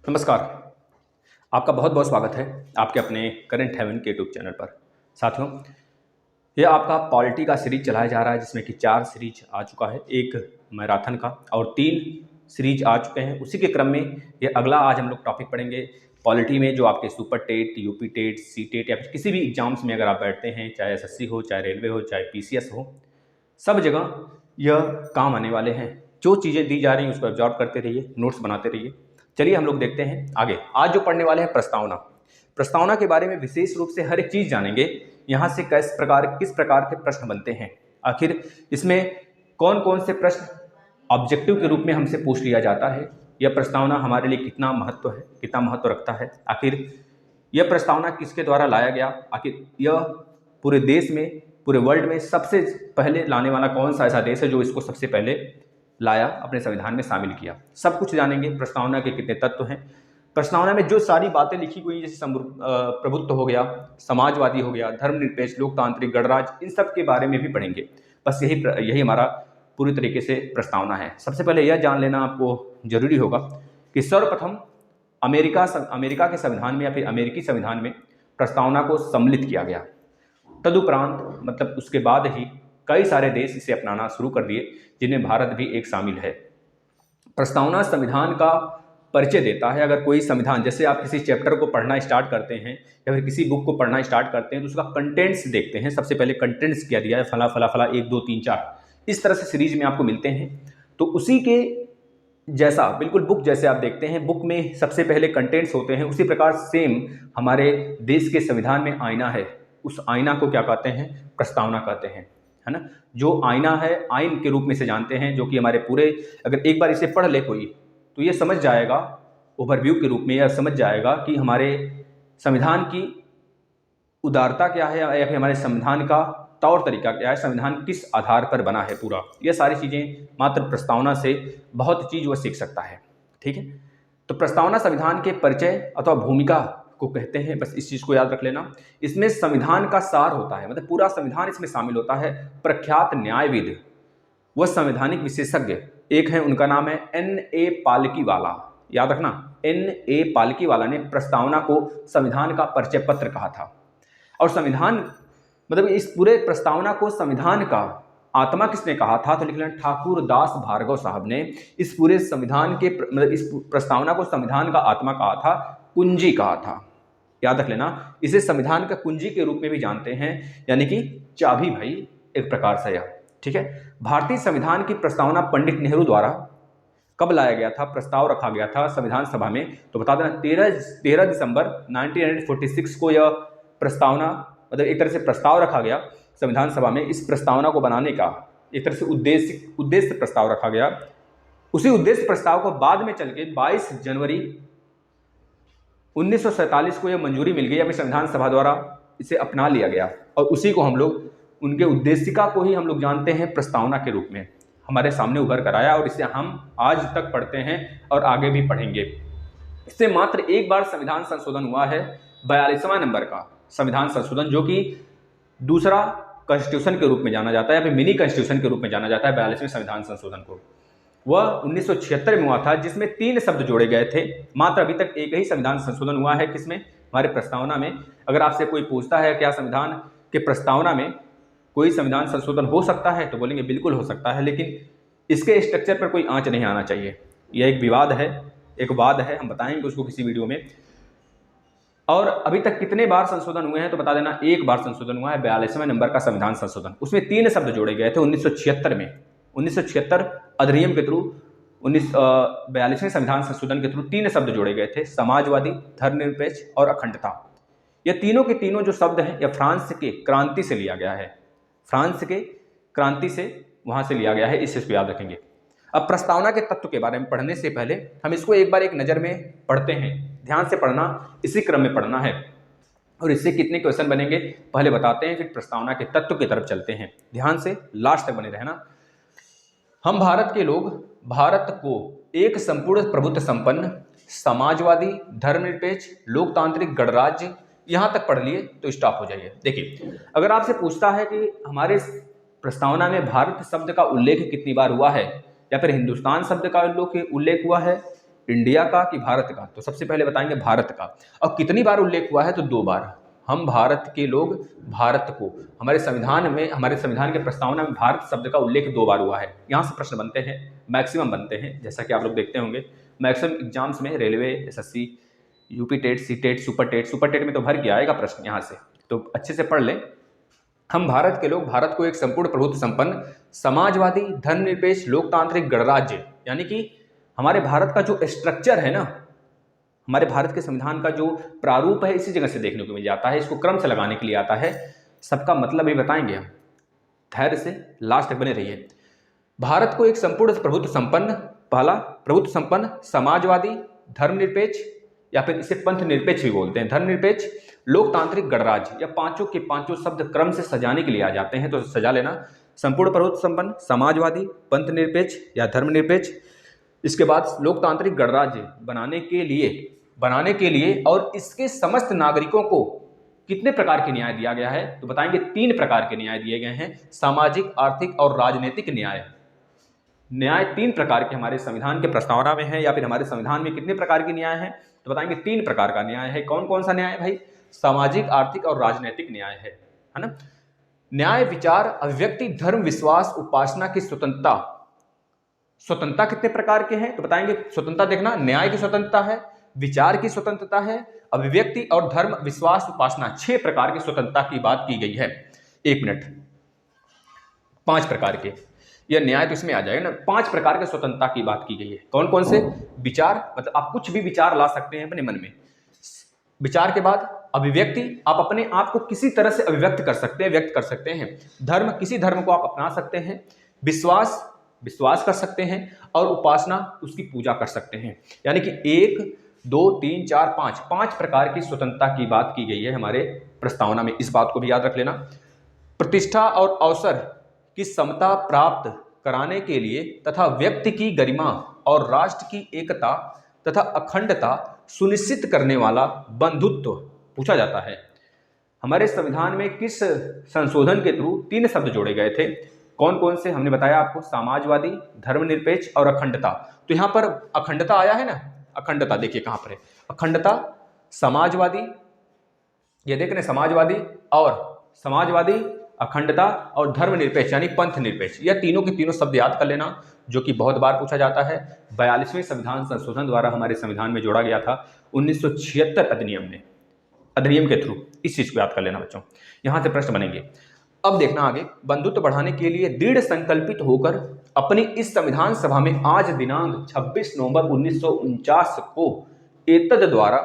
नमस्कार। आपका बहुत बहुत स्वागत है आपके अपने करंट हेवन के यूट्यूब चैनल पर। साथियों, ये आपका पॉलिटी का सीरीज चलाया जा रहा है जिसमें कि 4 सीरीज आ चुका है, एक मैराथन का और 3 सीरीज आ चुके हैं। उसी के क्रम में ये अगला आज हम लोग टॉपिक पढ़ेंगे पॉलिटी में, जो आपके super TET, UP TET, C TET या फिर किसी भी एग्जाम्स में अगर आप बैठते हैं, चाहे एसएससी हो, चाहे रेलवे हो, चाहे पीसीएस हो, सब जगह यह काम आने वाले हैं। जो चीज़ें दी जा रही हैं उसको ऑब्जर्व करते रहिए, नोट्स बनाते रहिए। चलिए हम लोग देखते हैं आगे। आज जो पढ़ने वाले हैं प्रस्तावना के बारे में विशेष रूप से हर एक चीज़ जानेंगे। यहाँ से किस प्रकार के प्रश्न बनते हैं, आखिर इसमें कौन कौन से प्रश्न ऑब्जेक्टिव के रूप में हमसे पूछ लिया जाता है, यह प्रस्तावना हमारे लिए कितना महत्व रखता है, आखिर यह प्रस्तावना किसके द्वारा लाया गया, आखिर यह पूरे देश में, पूरे वर्ल्ड में सबसे पहले लाने वाला कौन सा ऐसा देश है जो इसको सबसे पहले लाया, अपने संविधान में शामिल किया। सब कुछ जानेंगे। प्रस्तावना के कितने तत्व हैं, प्रस्तावना में जो सारी बातें लिखी हुई, जैसे प्रभुत्व हो गया, समाजवादी हो गया, धर्मनिरपेक्ष, लोकतांत्रिक, गणराज्य, इन सब के बारे में भी पढ़ेंगे। बस यही हमारा पूरी तरीके से प्रस्तावना है। सबसे पहले यह जान लेना आपको जरूरी होगा कि सर्वप्रथम अमेरिका के संविधान में या फिर अमेरिकी संविधान में प्रस्तावना को सम्मिलित किया गया। तदुपरांत मतलब उसके बाद ही कई सारे देश इसे अपनाना शुरू कर दिए, जिनमें भारत भी एक शामिल है। प्रस्तावना संविधान का परिचय देता है। अगर कोई संविधान, जैसे आप किसी चैप्टर को पढ़ना स्टार्ट करते हैं या फिर किसी बुक को पढ़ना स्टार्ट करते हैं तो उसका कंटेंट्स देखते हैं। सबसे पहले कंटेंट्स क्या दिया है, फला फला फला 1 2 3 4, इस तरह से सीरीज में आपको मिलते हैं। तो उसी के जैसा, बिल्कुल बुक जैसे आप देखते हैं, बुक में सबसे पहले कंटेंट्स होते हैं, उसी प्रकार सेम हमारे देश के संविधान में आईना है। उस आईना को क्या कहते हैं, प्रस्तावना कहते हैं, है ना। जो आईना है, आइन के रूप में से जानते हैं, जो कि हमारे पूरे, अगर एक बार इसे पढ़ ले कोई तो ये समझ जाएगा, ओवरव्यू के रूप में यह समझ जाएगा कि हमारे संविधान की उदारता क्या है या फिर हमारे संविधान का तौर तरीका क्या है, संविधान किस आधार पर बना है पूरा। यह सारी चीज़ें मात्र प्रस्तावना से बहुत चीज़ वह सीख सकता है। ठीक है, तो प्रस्तावना संविधान के परिचय अथवा भूमिका को कहते हैं। बस इस चीज़ को याद रख लेना। इसमें संविधान का सार होता है, मतलब पूरा संविधान इसमें शामिल होता है। प्रख्यात न्यायविद व संवैधानिक विशेषज्ञ एक है, उनका नाम है N.A. पालकीवाला। याद रखना, N.A. पालकीवाला ने प्रस्तावना को संविधान का परिचय पत्र कहा था। और संविधान मतलब इस पूरे प्रस्तावना को संविधान का आत्मा किसने कहा था, तो लिख लेना, ठाकुर दास भार्गव साहब ने इस पूरे संविधान के मतलब इस प्रस्तावना को संविधान का आत्मा कहा था, कुंजी कहा था। याद रख लेना, इसे संविधान का कुंजी के रूप में भी जानते हैं, यानी कि चाबी भाई एक प्रकार से यह। ठीक है, भारतीय संविधान की प्रस्तावना पंडित नेहरू द्वारा कब लाया गया था, प्रस्ताव रखा गया था संविधान सभा में, तो बता देना 13 दिसंबर 1946 को यह प्रस्तावना, मतलब एक तरह से प्रस्ताव रखा गया संविधान सभा में। इस प्रस्तावना को बनाने का एक तरह से उद्देश्य प्रस्ताव रखा गया। उसी उद्देश्य प्रस्ताव को बाद में चल के 22 जनवरी 1947 को यह मंजूरी मिल गई, या फिर संविधान सभा द्वारा इसे अपना लिया गया। और उसी को हम लोग, उनके उद्देशिका को ही हम लोग जानते हैं प्रस्तावना के रूप में, हमारे सामने उभर कर आया और इसे हम आज तक पढ़ते हैं और आगे भी पढ़ेंगे। इससे मात्र एक बार संविधान संशोधन हुआ है, 42वां नंबर का संविधान संशोधन, जो कि दूसरा कॉन्स्टिट्यूशन के रूप में जाना जाता है या फिर मिनी कॉन्स्टिट्यूशन के रूप में जाना जाता है। 42वें संविधान संशोधन को वह 1976 में हुआ था, जिसमें 3 शब्द जोड़े गए थे। मात्र अभी तक एक ही संविधान संशोधन हुआ है, किसमें, हमारे प्रस्तावना में। अगर आपसे कोई पूछता है क्या संविधान के प्रस्तावना में कोई संविधान संशोधन हो सकता है, तो बोलेंगे बिल्कुल हो सकता है, लेकिन इसके स्ट्रक्चर पर कोई आंच नहीं आना चाहिए। यह एक विवाद है, एक वाद है, हम बताएंगे उसको किसी वीडियो में। और अभी तक कितने बार संशोधन हुए हैं, तो बता देना, एक बार संशोधन हुआ है, 42वें नंबर का संविधान संशोधन। उसमें 3 शब्द जोड़े गए थे 1976 में। 1976 अधिनियम के थ्रू 42वें संविधान संशोधन के थ्रू 3 शब्द जोड़े गए थे, समाजवादी, धर्मनिरपेक्ष और अखंडता। ये तीनों के तीनों जो शब्द हैं, यह फ्रांस के क्रांति से लिया गया है। फ्रांस के क्रांति से वहां से लिया गया है, इस चीज को याद रखेंगे। अब प्रस्तावना के तत्व के बारे में पढ़ने से पहले हम इसको एक बार एक नज़र में पढ़ते हैं। ध्यान से पढ़ना, इसी क्रम में पढ़ना है। और इससे कितने क्वेश्चन बनेंगे पहले बताते हैं, फिर प्रस्तावना के तत्व की तरफ चलते हैं। ध्यान से लास्ट तक बने रहना। हम भारत के लोग भारत को एक संपूर्ण प्रभुत्व संपन्न, समाजवादी, धर्मनिरपेक्ष, लोकतांत्रिक, गणराज्य, यहां तक पढ़ लिए तो स्टॉप हो जाइए। देखिए, अगर आपसे पूछता है कि हमारे प्रस्तावना में भारत शब्द का उल्लेख कितनी बार हुआ है, या फिर हिंदुस्तान शब्द का उल्लेख हुआ है, इंडिया का कि भारत का? तो सबसे पहले बताएंगे भारत का। और कितनी बार उल्लेख हुआ है? तो 2 बार। हम भारत के लोग भारत को, हमारे संविधान में, हमारे संविधान के प्रस्तावना में भारत शब्द का उल्लेख 2 बार हुआ है। यहाँ से प्रश्न बनते हैं, मैक्सिमम बनते हैं, जैसा कि आप लोग देखते होंगे मैक्सिमम एग्जाम्स में, railway, SSC, UP TET, C TET, super TET में तो भर के आएगा प्रश्न यहाँ से, तो अच्छे से पढ़ लें। हम भारत के लोग भारत को एक संपूर्ण प्रभुत्व संपन्न, समाजवादी, धर्मनिरपेक्ष, लोकतांत्रिक गणराज्य, यानी कि हमारे भारत का जो स्ट्रक्चर है ना, हमारे भारत के संविधान का जो प्रारूप है, इसी जगह से देखने को मिल जाता है। इसको क्रम से लगाने के लिए आता है। सबका मतलब भी बताएंगे हम, धैर्य से लास्ट तक बने रहिए। भारत को एक संपूर्ण प्रभुत्व संपन्न, पहला प्रभुत्व संपन्न, समाजवादी, धर्मनिरपेक्ष, या फिर इसे पंथ निरपेक्ष भी बोलते हैं, धर्मनिरपेक्ष, लोकतांत्रिक गणराज्य, या पांचों के पांचों शब्द क्रम से सजाने के लिए आ जाते हैं, तो सजा लेना। संपूर्ण प्रभुत्व संपन्न, समाजवादी, पंथ निरपेक्ष या धर्मनिरपेक्ष, इसके बाद लोकतांत्रिक गणराज्य बनाने के लिए और इसके समस्त नागरिकों को कितने प्रकार के न्याय दिया गया है? तो बताएंगे 3 प्रकार के न्याय दिए गए हैं। सामाजिक, आर्थिक और राजनीतिक न्याय। न्याय 3 प्रकार के हमारे संविधान के प्रस्तावना में है, या फिर हमारे संविधान में कितने प्रकार के न्याय हैं? तो बताएंगे 3 प्रकार का न्याय है। कौन कौन सा न्याय है भाई? सामाजिक, आर्थिक और राजनीतिक न्याय है ना। न्याय, विचार, अभिव्यक्ति, धर्म, विश्वास, उपासना की स्वतंत्रता। स्वतंत्रता कितने प्रकार के हैं? तो बताएंगे, स्वतंत्रता देखना, न्याय की स्वतंत्रता है, विचार की स्वतंत्रता है, अभिव्यक्ति और धर्म, विश्वास, उपासना, 6 प्रकार की स्वतंत्रता की बात की गई है। 1 मिनट, 5 प्रकार के, यह न्याय तो इसमें आ जाएगा ना। 5 प्रकार के स्वतंत्रता की बात की गई है। कौन कौन से? विचार, मतलब आप कुछ भी विचार ला सकते हैं अपने मन में। विचार के बाद अभिव्यक्ति, आप अपने आप को किसी तरह से अभिव्यक्त कर सकते हैं, व्यक्त कर सकते हैं। धर्म, किसी धर्म को आप अपना सकते हैं। विश्वास कर सकते हैं। और उपासना, उसकी पूजा कर सकते हैं। यानी कि 1, 2, 3, 4, 5 प्रकार की स्वतंत्रता की बात की गई है हमारे प्रस्तावना में। इस बात को भी याद रख लेना। प्रतिष्ठा और अवसर की समता प्राप्त कराने के लिए तथा व्यक्ति की गरिमा और राष्ट्र की एकता तथा अखंडता सुनिश्चित करने वाला बंधुत्व पूछा जाता है। हमारे संविधान में किस संशोधन के थ्रू 3 शब्द जोड़े गए थे? कौन कौन से? हमने बताया आपको, समाजवादी, धर्मनिरपेक्ष और अखंडता। तो यहां पर अखंडता आया है ना, अखंडता देखिए कहां पर है। अखंडता, समाजवादी, ये देख रहे, समाजवादी, अखंडता और धर्मनिरपेक्ष यानी पंथ निरपेक्ष, यह तीनों के तीनों शब्द याद कर लेना, जो कि बहुत बार पूछा जाता है। 42वें संविधान संशोधन द्वारा हमारे संविधान में जोड़ा गया था 1976 अधिनियम के थ्रू। इस चीज को याद कर लेना बच्चों, यहां से प्रश्न बनेंगे। अब देखना आगे, बंधुत्व बढ़ाने के लिए दृढ़ संकल्पित होकर अपनी इस संविधान सभा में आज दिनांक 26 नवंबर 1949 को एतद द्वारा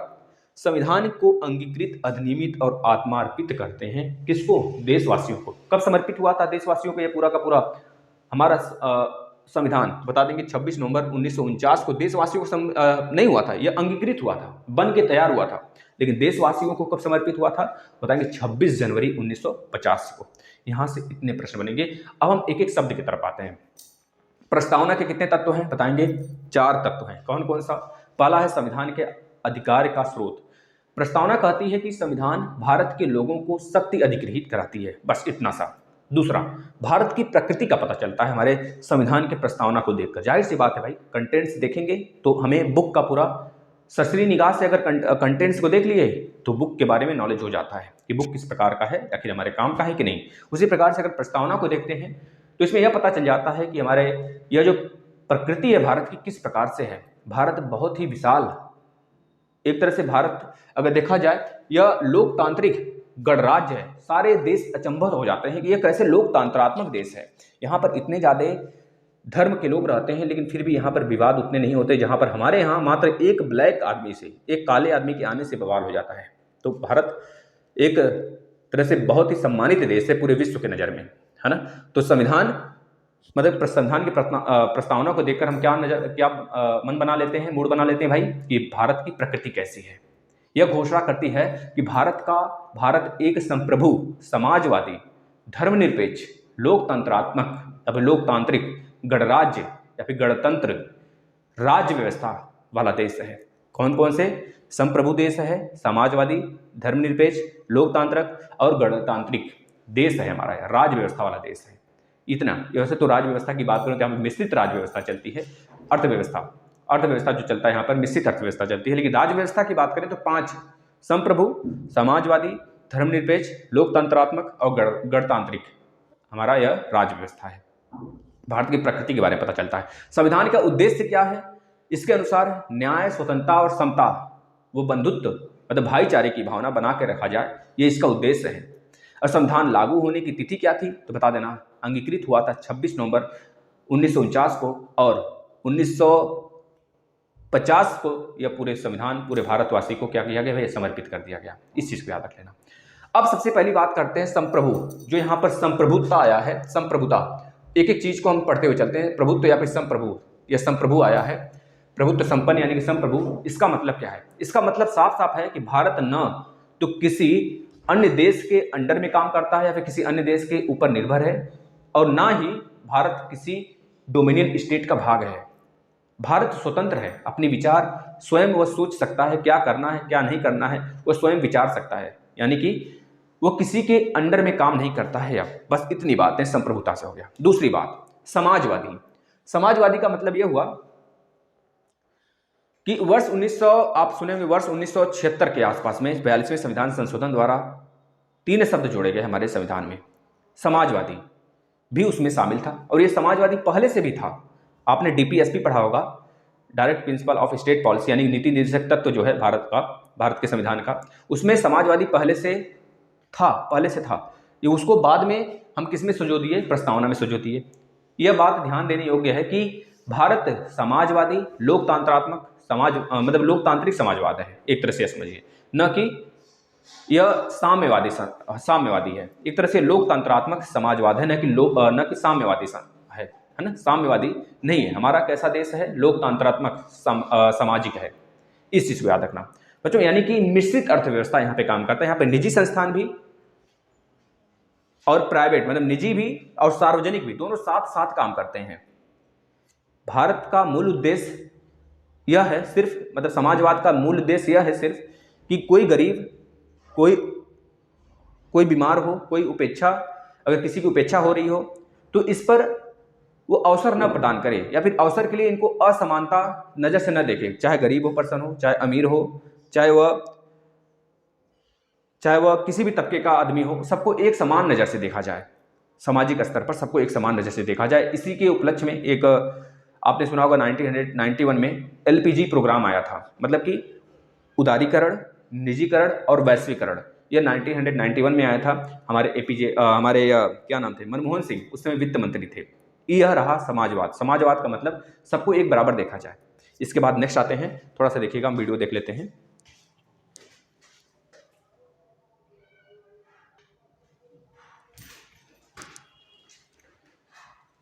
संविधान को अंगीकृत, अधिनियमित और आत्मार्पित करते हैं। किसको? देशवासियों को। कब समर्पित हुआ था देशवासियों को ये पूरा का पूरा हमारा संविधान? बता देंगे 26 नवंबर 1949 को देशवासियों को नहीं हुआ था, यह अंगीकृत हुआ था, बन के तैयार हुआ था। लेकिन देशवासियों को कब समर्पित हुआ था? बताएंगे 26 जनवरी 1950 को। यहां से इतने प्रश्न बनेंगे। अब हम एक एक शब्द की तरफ आते हैं। प्रस्तावना के कितने तत्व हैं? बताएंगे 4 तत्व हैं। कौन कौन सा? पहला है संविधान के अधिकार का स्रोत। प्रस्तावना कहती है कि संविधान भारत के लोगों को शक्ति अधिग्रहित कराती है, बस इतना सा। दूसरा, भारत की प्रकृति का पता चलता है हमारे संविधान के प्रस्तावना को देखकर। जाहिर सी बात है भाई, कंटेंट्स देखेंगे तो हमें बुक का पूरा ससरी निगाह से अगर कंटेंट्स को देख लिए तो बुक के बारे में नॉलेज हो जाता है कि बुक किस प्रकार का है, आखिर हमारे काम का है कि नहीं। उसी प्रकार से अगर प्रस्तावना को देखते हैं तो इसमें यह पता चल जाता है कि हमारे यह जो प्रकृति है भारत की किस प्रकार से है। भारत बहुत ही विशाल, एक तरह से भारत अगर देखा जाए यह लोकतांत्रिक गणराज्य है। सारे देश अचंभित हो जाते हैं कि यह कैसे लोकतंत्रात्मक देश है। यहाँ पर इतने ज़्यादा धर्म के लोग रहते हैं, लेकिन फिर भी यहाँ पर विवाद उतने नहीं होते, जहाँ पर हमारे यहाँ मात्र एक ब्लैक आदमी से, एक काले आदमी के आने से बवाल हो जाता है। तो भारत एक तरह से बहुत ही सम्मानित देश है पूरे विश्व के नज़र में, है ना। तो संविधान मतलब संविधान की प्रस्तावना को देखकर हम क्या मन बना लेते हैं, मूड बना लेते हैं भाई, कि भारत की प्रकृति कैसी है। यह घोषणा करती है कि भारत एक संप्रभु, समाजवादी, धर्मनिरपेक्ष, लोकतंत्रात्मक या फिर लोकतांत्रिक गणराज्य या फिर गणतंत्र राज्य व्यवस्था वाला देश है। कौन कौन से? संप्रभु देश है, समाजवादी, धर्मनिरपेक्ष, लोकतांत्रिक और गणतांत्रिक देश है हमारा, राज्य व्यवस्था वाला देश है। इतना। वैसे तो राज्य व्यवस्था की बात करें तो यहाँ मिश्रित राज्य व्यवस्था चलती है, अर्थव्यवस्था अर्थव्यवस्था जो चलता है यहाँ पर मिश्रित अर्थव्यवस्था चलती है। लेकिन राज्य व्यवस्था की बात करें तो 5: संप्रभु, समाजवादी, धर्मनिरपेक्ष, लोकतंत्रात्मक और गणतांत्रिक। हमारा यह राज्य व्यवस्था है। भारत की प्रकृति के बारे में पता चलता है। संविधान का उद्देश्य क्या है? इसके अनुसार न्याय, स्वतंत्रता और समता, वो बंधुत्व मतलब भाईचारे की भावना बना के रखा जाए, ये इसका उद्देश्य है। और संविधान लागू होने की तिथि क्या थी तो बता देना, अंगीकृत हुआ था 26 नवंबर 1949 को, और 1950 को यह पूरे संविधान पूरे भारतवासी को क्या किया गया है, समर्पित कर दिया गया। इस चीज को याद रख लेना। अब सबसे पहली बात करते हैं संप्रभु। जो यहाँ पर संप्रभुता आया है, संप्रभुता, एक एक चीज को हम पढ़ते हुए चलते हैं। प्रभुत्व या फिर संप्रभु, यह संप्रभु आया है, प्रभुत्व संपन्न यानी कि संप्रभु। इसका मतलब क्या है? इसका मतलब साफ साफ है कि भारत न तो किसी अन्य देश के अंडर में काम करता है या फिर किसी अन्य देश के ऊपर निर्भर है, और ना ही भारत किसी डोमिनियन स्टेट का भाग है। भारत स्वतंत्र है, अपनी विचार स्वयं वह सोच सकता है, क्या करना है क्या नहीं करना है वह स्वयं विचार सकता है, यानी कि वो किसी के अंडर में काम नहीं करता है। अब बस इतनी बातें संप्रभुता से हो गया। दूसरी बात, समाजवादी। समाजवादी का मतलब यह हुआ कि वर्ष 1900, आप सुने वर्ष 1976 के आसपास में 42वें संविधान संशोधन द्वारा 3 शब्द जोड़े गए हमारे संविधान में। समाजवादी भी उसमें शामिल था, और ये समाजवादी पहले से भी था। आपने डीपीएसपी पढ़ा होगा, direct principle of state policy, यानी नीति निर्देशक तत्व जो है भारत का, भारत के संविधान का, उसमें समाजवादी पहले से था। ये उसको बाद में हम किस में संजो दिए? प्रस्तावना में संजो दिए। यह बात ध्यान देने योग्य है कि भारत समाजवादी, लोकतंत्रात्मक मतलब लोकतांत्रिक समाजवाद है, एक तरह से समझिए, न कि यह साम्यवादी है। एक तरह से लोकतंत्रात्मक समाजवाद है, न कि साम्यवादी है ना। साम्यवादी नहीं है। हमारा कैसा देश है? लोकतंत्रात्मक सामाजिक है। इस चीज को याद रखना बच्चों। यानी कि मिश्रित अर्थव्यवस्था यहाँ पे काम करता है। यहाँ पे निजी संस्थान भी और प्राइवेट मतलब निजी भी और सार्वजनिक भी, दोनों साथ साथ काम करते हैं। भारत का मूल उद्देश्य यह है सिर्फ, मतलब समाजवाद का मूल उद्देश्य यह है सिर्फ कि कोई गरीब, कोई बीमार हो, कोई उपेक्षा, अगर किसी की उपेक्षा हो रही हो तो इस पर वो अवसर न प्रदान करे, या फिर अवसर के लिए इनको असमानता नजर से न देखे। चाहे गरीब हो पर्सन हो, चाहे अमीर हो, चाहे वह किसी भी तबके का आदमी हो, सबको एक समान नज़र से देखा जाए। सामाजिक स्तर पर सबको एक समान नज़र से देखा जाए। इसी के उपलक्ष्य में एक आपने सुना होगा 1991 में एलपीजी प्रोग्राम आया था, मतलब कि उदारीकरण, निजीकरण और वैश्वीकरण। यह 1991 में आया था। हमारे क्या नाम थे, मनमोहन सिंह उस समय वित्त मंत्री थे। यह रहा समाजवाद। समाजवाद का मतलब सबको एक बराबर देखा जाए। इसके बाद नेक्स्ट आते हैं, थोड़ा सा देखिएगा, हम वीडियो देख लेते हैं।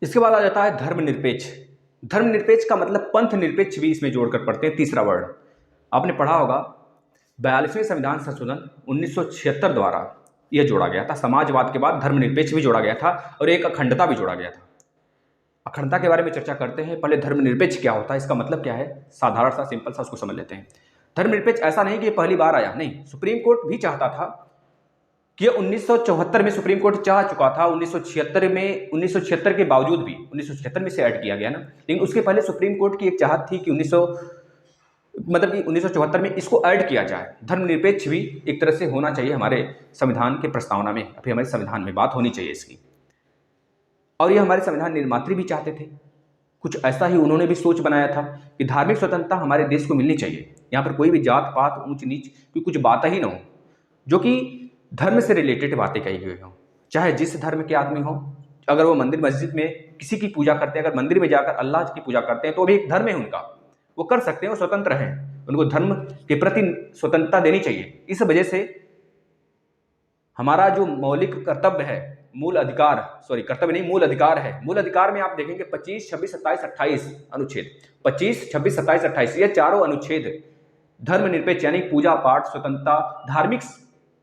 इसके बाद आ जाता है धर्मनिरपेक्ष। धर्मनिरपेक्ष का मतलब पंथ निरपेक्ष भी इसमें जोड़कर पढ़ते हैं, तीसरा वर्ड। आपने पढ़ा होगा 42वें संविधान संशोधन 1976 द्वारा यह जोड़ा गया था। समाजवाद के बाद धर्मनिरपेक्ष भी जोड़ा गया था और एक अखंडता भी जोड़ा गया था। अखंडता के बारे में चर्चा करते हैं। पहले धर्मनिरपेक्ष क्या होता है, इसका मतलब क्या है, साधारण सा सिंपल सा उसको समझ लेते हैं। धर्मनिरपेक्ष ऐसा नहीं कि पहली बार आया, नहीं, सुप्रीम कोर्ट भी चाहता था कि 1974 में सुप्रीम कोर्ट चाह चुका था। 1976 के बावजूद भी 1976 में से ऐड किया गया ना, लेकिन उसके पहले सुप्रीम कोर्ट की एक चाहत थी कि 1974 में इसको ऐड किया जाए। धर्मनिरपेक्ष भी एक तरह से होना चाहिए हमारे संविधान के प्रस्तावना में, अभी हमारे संविधान में बात होनी चाहिए इसकी। और ये हमारे संविधान निर्मात्री भी चाहते थे, कुछ ऐसा ही उन्होंने भी सोच बनाया था कि धार्मिक स्वतंत्रता हमारे देश को मिलनी चाहिए। यहाँ पर कोई भी जात पात, ऊंच नीच की कुछ बात ही ना हो, जो कि धर्म से रिलेटेड बातें कही हुई हो। चाहे जिस धर्म के आदमी हो, अगर वो मंदिर मस्जिद में किसी की पूजा करते हैं, अगर मंदिर में जाकर अल्लाह की पूजा करते हैं तो भी एक धर्म है उनका, वो कर सकते हैं, वो स्वतंत्र हैं। उनको धर्म के प्रति स्वतंत्रता देनी चाहिए। इस वजह से हमारा जो मौलिक कर्तव्य है, मूल अधिकार है। मूल अधिकार में आप देखेंगे 25, 26, 27, 28 अनुच्छेद, 25, 26, 27, 28, ये चारों अनुच्छेद धर्मनिरपेक्ष यानी पूजा पाठ, स्वतंत्रता, धार्मिक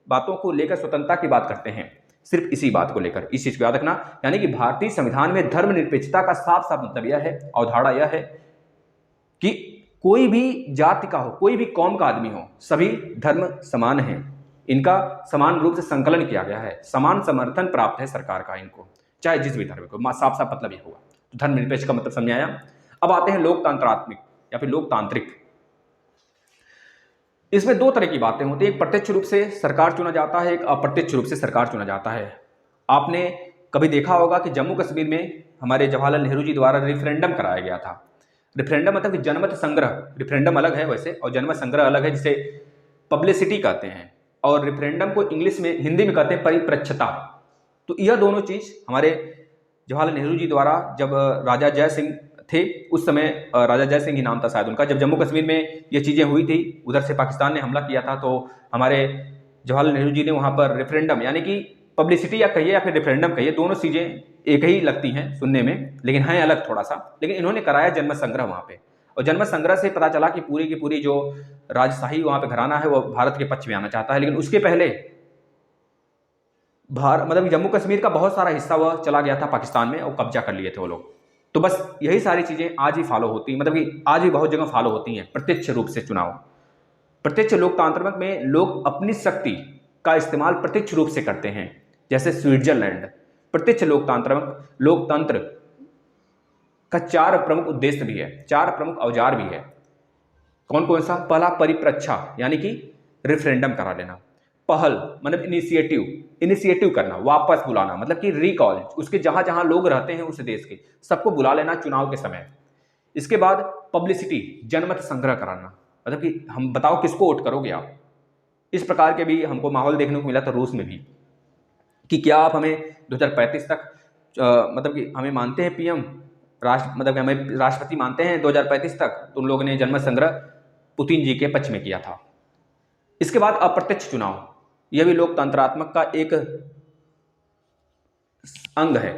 बातों को लेकर स्वतंत्रता की बात करते हैं। सिर्फ इसी बात को लेकर, इस चीज को याद रखना। यानी कि भारतीय संविधान में धर्मनिरपेक्षता का साफ साफ मतलब यह है, अवधारणा यह है कि कोई भी जाति का हो, कोई भी कौम का आदमी हो, सभी धर्म समान है। इनका समान रूप से संकलन किया गया है, समान समर्थन प्राप्त है सरकार का इनको, चाहे जिस भी धर्म को। साफ साफ मतलब यह होगा। धर्मनिरपेक्ष का मतलब समझाया। अब आते हैं लोकतंत्रात्मक। या फिर लोकतांत्रिक। इसमें दो तरह की बातें होती हैं, एक प्रत्यक्ष रूप से सरकार चुना जाता है, एक अप्रत्यक्ष रूप से सरकार चुना जाता है। आपने कभी देखा होगा कि जम्मू कश्मीर में हमारे जवाहरलाल नेहरू जी द्वारा रेफरेंडम कराया गया था। रेफरेंडम मतलब कि जनमत संग्रह, रेफरेंडम अलग है वैसे और जनमत संग्रह अलग है, जिसे पब्लिसिटी कहते हैं, और रेफरेंडम को इंग्लिश में, हिंदी में कहते हैं परिप्रच्छता। तो यह दोनों चीज हमारे जवाहरलाल नेहरू जी द्वारा, जब राजा जय सिंह थे उस समय, राजा जय सिंह ही नाम था शायद उनका, जब जम्मू कश्मीर में ये चीज़ें हुई थी, उधर से पाकिस्तान ने हमला किया था, तो हमारे जवाहरलाल नेहरू जी ने वहाँ पर रेफरेंडम, यानी कि पब्लिसिटी या कहिए या फिर रेफरेंडम कहिए, दोनों चीज़ें एक ही लगती हैं सुनने में, लेकिन हैं अलग थोड़ा सा। लेकिन इन्होंने कराया जनमत संग्रह वहाँ पे, और जनमत संग्रह से पता चला कि पूरी की पूरी जो राजशाही वहाँ पे घराना है वो भारत के पक्ष में आना चाहता है। लेकिन उसके पहले मतलब जम्मू कश्मीर का बहुत सारा हिस्सा वह चला गया था पाकिस्तान में और कब्जा कर लिए थे वो लोग। तो बस यही सारी चीज़ें आज भी फॉलो होती हैं, मतलब कि आज भी बहुत जगह फॉलो होती हैं। प्रत्यक्ष रूप से चुनाव, प्रत्यक्ष लोकतांत्र में लोग अपनी शक्ति का इस्तेमाल प्रत्यक्ष रूप से करते हैं, जैसे स्विट्जरलैंड। प्रत्यक्ष लोकतंत्र का 4 प्रमुख उद्देश्य भी है, 4 प्रमुख औजार भी है। कौन कौन सा? पहला परिप्रच्छा, यानी कि रेफरेंडम करा लेना। पहल मतलब इनिशिएटिव करना, वापस बुलाना, मतलब कि रिकॉल, उसके जहां जहां लोग रहते हैं उस देश के सबको बुला लेना चुनाव के समय। इसके बाद पब्लिसिटी, जनमत संग्रह कराना, मतलब कि हम बताओ किसको वोट करोगे आप। इस प्रकार के भी हमको माहौल देखने को मिला था रूस में भी, कि क्या आप हमें 2035 तक मतलब कि हमें मानते हैं पीएम, मतलब कि हमें राष्ट्रपति मानते हैं 2035 तक। तो उन लोगों ने जनमत संग्रह पुतिन जी के पक्ष में किया था। इसके बाद अप्रत्यक्ष चुनाव, यह भी लोकतंत्रात्मक का एक अंग है।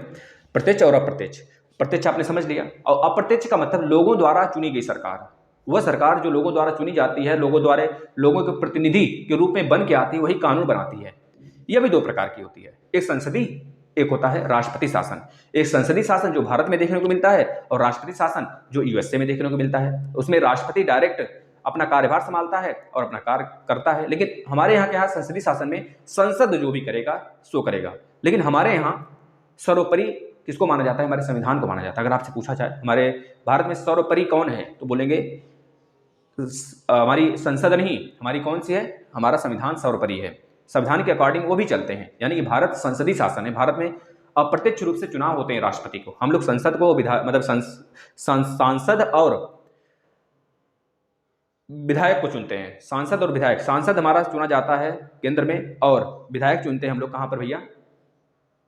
प्रत्यक्ष और अप्रत्यक्ष। प्रत्यक्ष आपने समझ लिया, और अप्रत्यक्ष का मतलब लोगों द्वारा चुनी गई सरकार। वह सरकार जो लोगों द्वारा चुनी जाती है, लोगों के प्रतिनिधि के रूप में बन के आती है, वही कानून बनाती है। यह भी 2 प्रकार की होती है, एक संसदीय, एक होता है राष्ट्रपति शासन। एक संसदीय शासन जो भारत में देखने को मिलता है, और राष्ट्रपति शासन जो यूएसए में देखने को मिलता है। उसमें राष्ट्रपति डायरेक्ट अपना कार्यभार संभालता है और अपना कार्य करता है। लेकिन हमारे यहाँ क्या है, संसदीय शासन में संसद जो भी करेगा सो करेगा। लेकिन हमारे यहाँ सर्वोपरि किसको माना जाता है? हमारे संविधान को माना जाता है। अगर आपसे पूछा जाए हमारे भारत में सर्वोपरि कौन है, तो बोलेंगे हमारी संसद नहीं, हमारी कौन सी है? हमारा संविधान सर्वोपरि है। संविधान के अकॉर्डिंग वो भी चलते हैं, यानी कि भारत संसदीय शासन है। भारत में अप्रत्यक्ष रूप से चुनाव होते हैं राष्ट्रपति को। हम लोग संसद को मतलब सांसद और विधायक को चुनते हैं। सांसद और विधायक, सांसद हमारा चुना जाता है केंद्र में, और विधायक चुनते हैं हम लोग कहाँ पर भैया?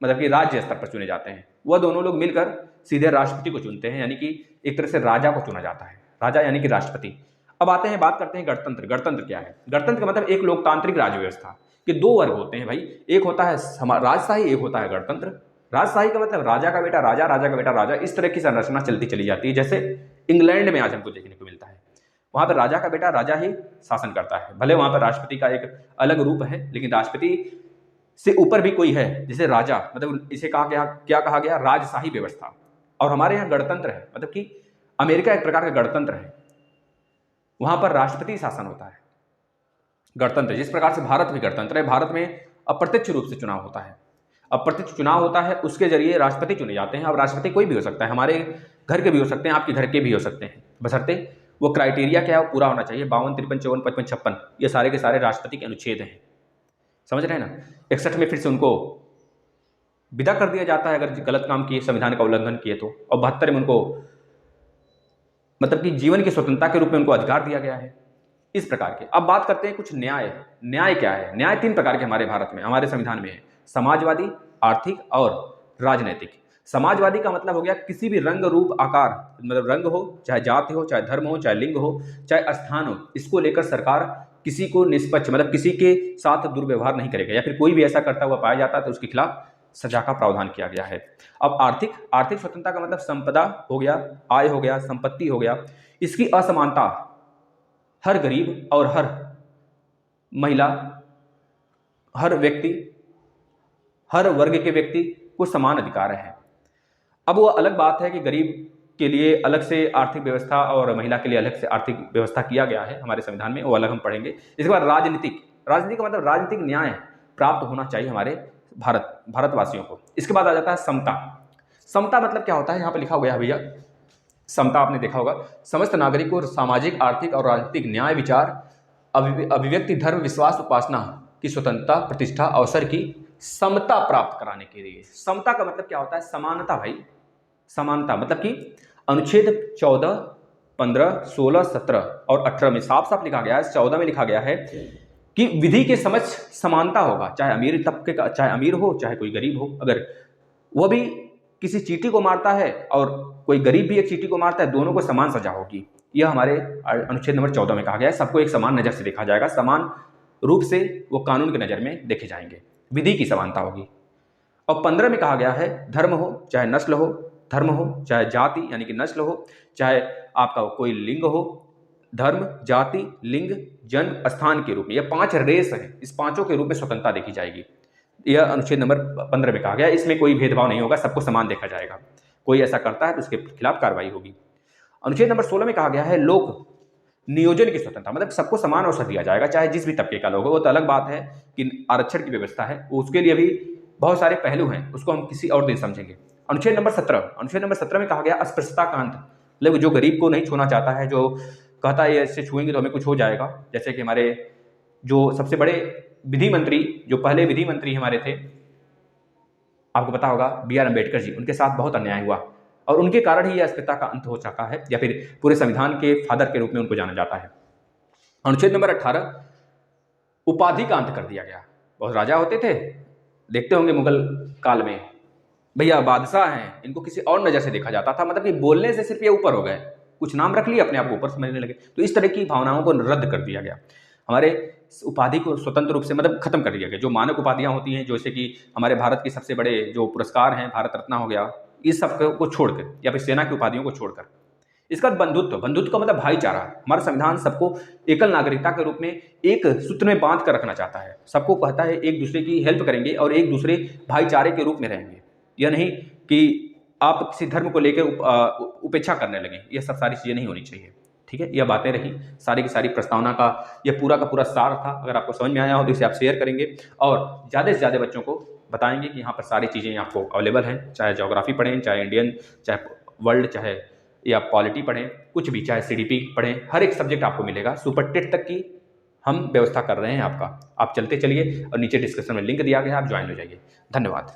मतलब कि राज्य स्तर पर चुने जाते हैं। वह दोनों लोग मिलकर सीधे राष्ट्रपति को चुनते हैं, यानी कि एक तरह से राजा को चुना जाता है, राजा यानी कि राष्ट्रपति। अब आते हैं, बात करते हैं गणतंत्र। गणतंत्र क्या है? गणतंत्र का मतलब एक लोकतांत्रिक राज्य व्यवस्था के 2 वर्ग होते हैं भाई। एक होता है राजशाही, एक होता है गणतंत्र। राजशाही का मतलब राजा का बेटा राजा, राजा का बेटा राजा, इस तरह की संरचना चलती चली जाती है। जैसे इंग्लैंड में आज हमको देखने को मिलता है, वहां पर राजा का बेटा राजा ही शासन करता है। भले वहां पर राष्ट्रपति का एक अलग रूप है, लेकिन राष्ट्रपति से ऊपर भी कोई है जिसे राजा, मतलब इसे कहा गया, क्या कहा गया? राजशाही व्यवस्था। और हमारे यहाँ गणतंत्र है, मतलब कि अमेरिका एक प्रकार का गणतंत्र है, वहां पर राष्ट्रपति शासन होता है। गणतंत्र, जिस प्रकार से भारत भी गणतंत्र है, भारत में अप्रत्यक्ष रूप से चुनाव होता है। अप्रत्यक्ष चुनाव होता है, उसके जरिए राष्ट्रपति चुने जाते हैं। अब राष्ट्रपति कोई भी हो सकता है, हमारे घर के भी हो सकते हैं, आपके घर के भी हो सकते हैं, बशर्ते वो क्राइटेरिया क्या है, वो पूरा होना चाहिए। 52, 53, 54, 55, 56 ये सारे के सारे राष्ट्रपति के अनुच्छेद हैं, समझ रहे हैं ना। 61 में फिर से उनको विदा कर दिया जाता है अगर गलत काम किए, संविधान का उल्लंघन किए तो। और 72 में उनको मतलब कि जीवन की स्वतंत्रता के रूप में उनको अधिकार दिया गया है। इस प्रकार के। अब बात करते हैं कुछ न्याय। न्याय क्या है? न्याय 3 प्रकार के हमारे भारत में, हमारे संविधान में है। समाजवादी, आर्थिक और राजनैतिक। समाजवादी का मतलब हो गया किसी भी रंग, रूप, आकार, मतलब रंग हो, चाहे जाति हो, चाहे धर्म हो, चाहे लिंग हो, चाहे स्थान हो, इसको लेकर सरकार किसी को निष्पक्ष, मतलब किसी के साथ दुर्व्यवहार नहीं करेगा, या फिर कोई भी ऐसा करता हुआ पाया जाता है तो उसके खिलाफ सजा का प्रावधान किया गया है। अब आर्थिक स्वतंत्रता का मतलब संपदा हो गया, आय हो गया, संपत्ति हो गया, इसकी असमानता, हर गरीब और हर महिला, हर व्यक्ति, हर वर्ग के व्यक्ति को समान अधिकार है। अब वो अलग बात है कि गरीब के लिए अलग से आर्थिक व्यवस्था और महिला के लिए अलग से आर्थिक व्यवस्था किया गया है हमारे संविधान में, वो अलग हम पढ़ेंगे। इसके बाद राजनीतिक का मतलब राजनीतिक न्याय प्राप्त होना चाहिए हमारे भारतवासियों को। इसके बाद आ जाता है समता। समता मतलब क्या होता है? यहाँ पर लिखा हुआ है भैया, समता आपने देखा होगा, समस्त नागरिकों को सामाजिक, आर्थिक और राजनीतिक न्याय, विचार, अभिव्यक्ति, धर्म, विश्वास, उपासना की स्वतंत्रता, प्रतिष्ठा, अवसर की समता प्राप्त कराने के लिए। समता का मतलब क्या होता है? समानता भाई, समानता मतलब कि अनुच्छेद 14, 15, 16, 17 और 18 में साफ साफ लिखा गया है। 14 में लिखा गया है कि विधि के समक्ष समानता होगा, चाहे अमीर तबके का, चाहे अमीर हो चाहे कोई गरीब हो। अगर वह भी किसी चींटी को मारता है और कोई गरीब भी एक चींटी को मारता है, दोनों को समान सजा होगी। यह हमारे अनुच्छेद नंबर 14 में कहा गया है। सबको एक समान नज़र से देखा जाएगा, समान रूप से वो कानून की नज़र में देखे जाएंगे, विधि की समानता होगी। और 15 में कहा गया है धर्म हो चाहे नस्ल हो, धर्म हो चाहे जाति यानी कि नस्ल हो, चाहे आपका कोई लिंग हो, धर्म, जाति, लिंग, जन्म, स्थान के रूप में, यह 5 रेस है, इस पांचों के रूप में स्वतंत्रता देखी जाएगी। यह अनुच्छेद नंबर 15 में कहा गया है। इसमें कोई भेदभाव नहीं होगा, सबको समान देखा जाएगा। कोई ऐसा करता है तो उसके खिलाफ कार्रवाई होगी। अनुच्छेद नंबर 16 में कहा गया है लोक नियोजन की स्वतंत्रता, मतलब सबको समान अवसर दिया जाएगा, चाहे जिस भी तबके का लोग हो। वो तो अलग बात है कि आरक्षण की व्यवस्था है, उसके लिए भी बहुत सारे पहलू हैं, उसको हम किसी और दिन समझेंगे। अनुच्छेद नंबर 17 में कहा गया अस्पृश्यता का अंत, मतलब जो गरीब को नहीं छूना चाहता है, जो कहता है इससे छुएंगे तो हमें कुछ हो जाएगा। जैसे कि हमारे जो सबसे बड़े विधि मंत्री, जो पहले विधि मंत्री हमारे थे, आपको पता होगा BR अम्बेडकर जी, उनके साथ बहुत अन्याय हुआ और उनके कारण ही यह अस्पृश्यता का अंत हो चुका है, या फिर पूरे संविधान के फादर के रूप में उनको जाना जाता है। अनुच्छेद नंबर 18 उपाधि का अंत कर दिया गया। बहुत राजा होते थे, देखते होंगे मुगल काल में, भैया बादशाह हैं, इनको किसी और नज़र से देखा जाता था, मतलब कि बोलने से सिर्फ ये ऊपर हो गए, कुछ नाम रख लिए, अपने आप को ऊपर समझने लगे। तो इस तरह की भावनाओं को रद्द कर दिया गया। हमारे उपाधि को स्वतंत्र रूप से मतलब खत्म कर दिया गया। जो मानक उपाधियां होती हैं, जैसे कि हमारे भारत के सबसे बड़े जो पुरस्कार हैं, भारत रत्न हो गया, इस सब को छोड़कर, या फिर सेना की उपाधियों को छोड़कर। इसका बंधुत्व का मतलब भाईचारा। हमारा संविधान सबको एकल नागरिकता के रूप में एक सूत्र में बांध कर रखना चाहता है। सबको कहता है एक दूसरे की हेल्प करेंगे और एक दूसरे भाईचारे के रूप में रहेंगे। यह नहीं कि आप किसी धर्म को लेकर उपेक्षा करने लगें, यह सब सारी चीज़ें नहीं होनी चाहिए। ठीक है, यह बातें रही, सारी की सारी प्रस्तावना का यह पूरा का पूरा सार था। अगर आपको समझ में आया हो तो इसे आप शेयर करेंगे और ज़्यादा से ज़्यादा बच्चों को बताएंगे कि यहाँ पर सारी चीज़ें आपको अवेलेबल हैं, चाहे ज्योग्राफी पढ़ें, चाहे इंडियन, चाहे वर्ल्ड, चाहे या पॉलिटी पढ़ें, कुछ भी, चाहे CDP पढ़ें, हर एक सब्जेक्ट आपको मिलेगा। सुपर टेट तक की हम व्यवस्था कर रहे हैं आपका। आप चलते चलिए और नीचे डिस्क्रिप्शन में लिंक दिया गया है, आप ज्वाइन हो जाइए। धन्यवाद।